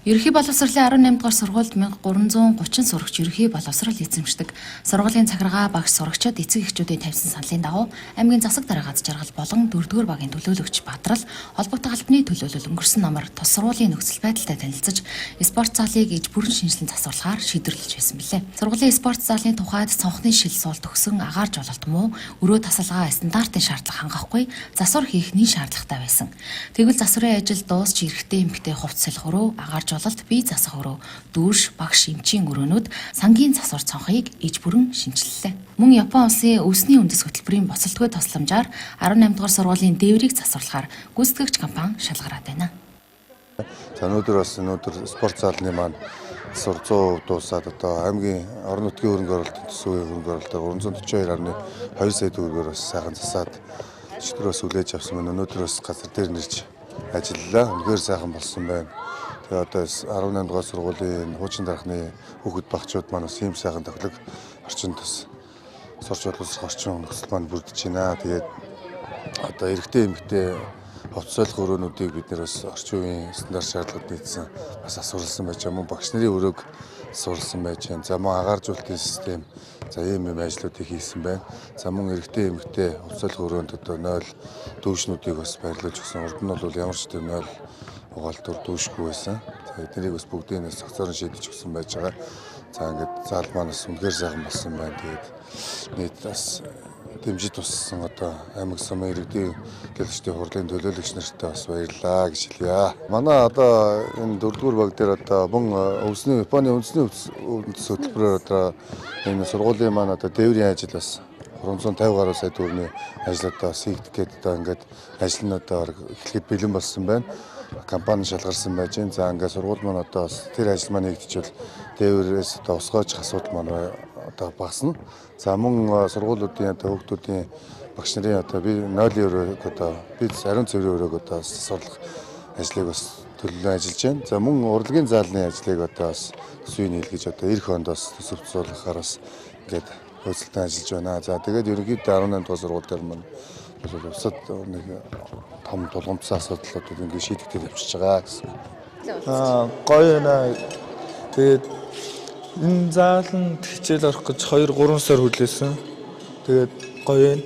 Ерөнхий боловсролын 18 дугаар сургуульд 1330 сурагч ерөнхий боловсрол эзэмшдэг. Сургуулийн захиргаа багш сурагчид эцэг эхчүүдийн тавьсан саналын дагуу аймгийн засаг дараагац жаргал болон 4-р багийн төлөөлөгч Бадрал холбогдох албаны төлөөлөл өнгөрсөн намар тус сургуулийн нөхцөл байдалтай танилцаж спорт залыг иж бүрэн шинжилэн засварлахаар шийдвэрлэж байсан билээ. Сургуулийн спорт залын тухайд цонхны шил суул төгсөн агаар жололт муу өрөө тасалгаа стандартын шаардлага хангахгүй засвар хийх нэн шаардлагатай байсан. Тэгвэл засварын ажил дуусч эрэгтэй эмэгтэй хувцас салхи өрөө агаар жололт бие засах өрөө дүүш багш эмчийн өрөөнүүд сангийн засвар цонхыг иж бүрэн шинжиллээ. Мөн Япон улсын өвсний үндэс хөтөлбөрийн боцолтгүй тусламжаар 18 дугаар сургуулийн дээврийг засварлахаар гүйцэтгэгч компани шалгараад байна. За өнөөдөр спорт залны маань 100% дуусаад одоо аймгийн орон нутгийн хөрөнгө оруулалтын төсвийн хөрөнгө оруулалтаар 342.2 сая төгрөгөөр бас сайхан засаад өчигдрөөс үлээж авсан мөн өнөөдрөөс газар дээр нэрж ажиллалаа. Үнэхээр сайхан болсон байна. Тэгээ одоо 18 дугаар сургуулийн хуучин дарахны хүүхэд багчууд маань бас ийм сайхан тоглог орчинд бас сурч боловсрох орчин нөхцөл маань бүрдэж байна. Тэгээд одоо эрэгтэй эмэгтэй хувцас салхи өрөөнүүдийг бид нэр бас орчин үеийн стандарт шаардлагад нийцсэн бас асуурласан байж байгаа. Мөн багш нарын өрөөг асуурласан байж байна. За мөн агааржуулалтын систем за ийм ажлуудыг хийсэн байна. За мөн эрэгтэй эмэгтэй хувцас салхи өрөөнд одоо 0 дүүшнүүдийг бас байрлуулж өгсөн. Урд нь бол ямар ч тийм 0 угаалтур дүүшгүй байсан. За эднийг бас бүгдийг нь цогцоор шийдэж өгсөн байж байгаа. За ингээд зал маань бас үнэхээр сайхан болсон байна. Тэгээд нийт бас дэмжиж туссан одоо аймаг сумын иргэдийн гэлжтэй хурлын төлөөлөгч нартай бас баярлалаа гэж хэлье. Манай одоо энэ 4-р баг дээр одоо мөн Японы үндэсний үндэс хөтөлбөрөөр одоо энэ сургуулийн маань одоо дээврийн ажил бас 350 гаруй сая төгрөгийн ажлуудаа хийгдэх гээд одоо ингээд ажил нь одоо эхлэхэд бэлэн болсон байна. Компани шалгарсан байж байна. За ингээд сургууль маань одоо тэр ажил маань хийгдчихвэл дээврээс одоо усгойч асуудал маань одоо багасна. За мөн сургуулиудын одоо хүүхдүүдийн багш нарын одоо би 0 өрөөг одоо бид ариун цэврийн өрөөг одоо сурлах ажлыг бас төлөвлөн ажиллаж байна. За мөн урлагийн заалны ажлыг одоо бас төсвийн нийлгэж одоо эх хондоос төсөвцүүлэхээр бас ингээд хөөцөлтөнд ажиллаж байна. За тэгээд ерөнхийдөө 18 дугаар сургууль дээр маань бол усад нэг том тулгымцсан асуудлуудыг ингээд шийдэгдэж явчихж байгаа гэсэн. Гоё наа. Тэгээд энэ зааланд хичээл орох гэж 2-3 сар хүлээсэн. Тэгээд гоё юм.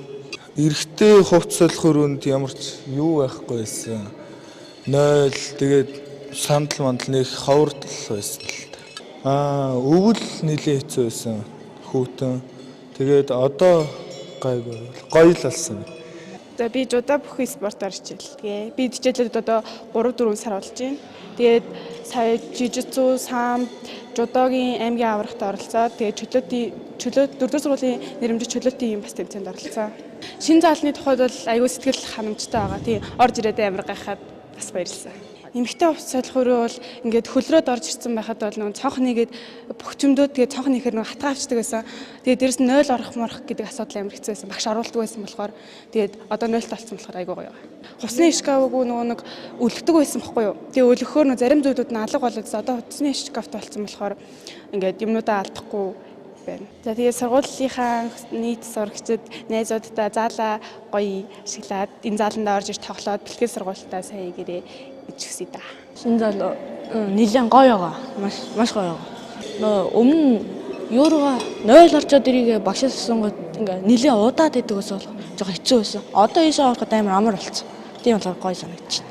Эрэгтэй хувцас салхи өрөөнд ямар ч юу байхгүй байсан. 0 тэгээд сандал мандал нэг ховрдол байсан л та. Өвөл нэлийн хэцүү байсан. Хүүтэн. Тэгээд одоо гоё л болсон. За би жудаа бүхий спортоор хичээлдэг. Би хичээлээд одоо 3-4 сар болж байна. Тэгээд сая жижигцүү сам жудогийн аймгийн аврагт оролцоод тэгээд чөлөөт 4-р сургуулийн нэрмжит чөлөөтийн бас тэмцээнд оролцсон. Шинэ заалны тухайд бол аюул сэтгэл ханамжтай байгаа. Тийм орж ирээд амар гайхаад бас баярлсан. Эмэгтэй хувцас салхи өрөө бол ингээд хөлрөөд орж ирсэн байхад бол нэг цонх нэгээд бөхчмдөө тэгээд цонх нэхэр нэг хатгаавчдаг байсан. Тэгээд дээрэс нь 0 орох морох гэдэг асуудал амар хэцүү байсан. Багш оруулдаг байсан болохоор тэгээд одоо 0-т олцсон болохоор айгүй гоё. Хувцсны шкафгүй нөгөө нэг өлгдөг байсан бохгүй юу? Тэгээд өлгөхөөр нөө зарим зүйлүүд нь алга болоод одоо хувцсны шкафт олцсон болохоор ингээд юмнуудаа алдахгүй байна. За тэгээд сургуулийнхаа нийт сурагчид найзуудтай заалаа гоё ашиглаад энэ зааланд орж ир тоглоод бэлтгэл сургуультаа сайн гэрээ ичгсэй да. Шинэ зал нэлээд гоё байгаа. Маш гоё байгаа. Нөө өмнө юурууга 0 орчоод ирээ багшаас асуунгууд ингээ нэлээд удаад идэг ус бол жоохон хэцүү байсан. Одоо ийшээ ороход амар амар болцсон. Тийм болохоор гоё санагдчих.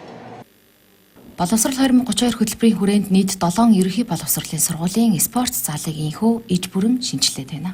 Боловсрол 2032 хөтөлбөрийн хүрээнд нийт 7 ерөнхий боловсролын сургуулийн спорт залыг инхүү иж бүрэн шинжилээд байна.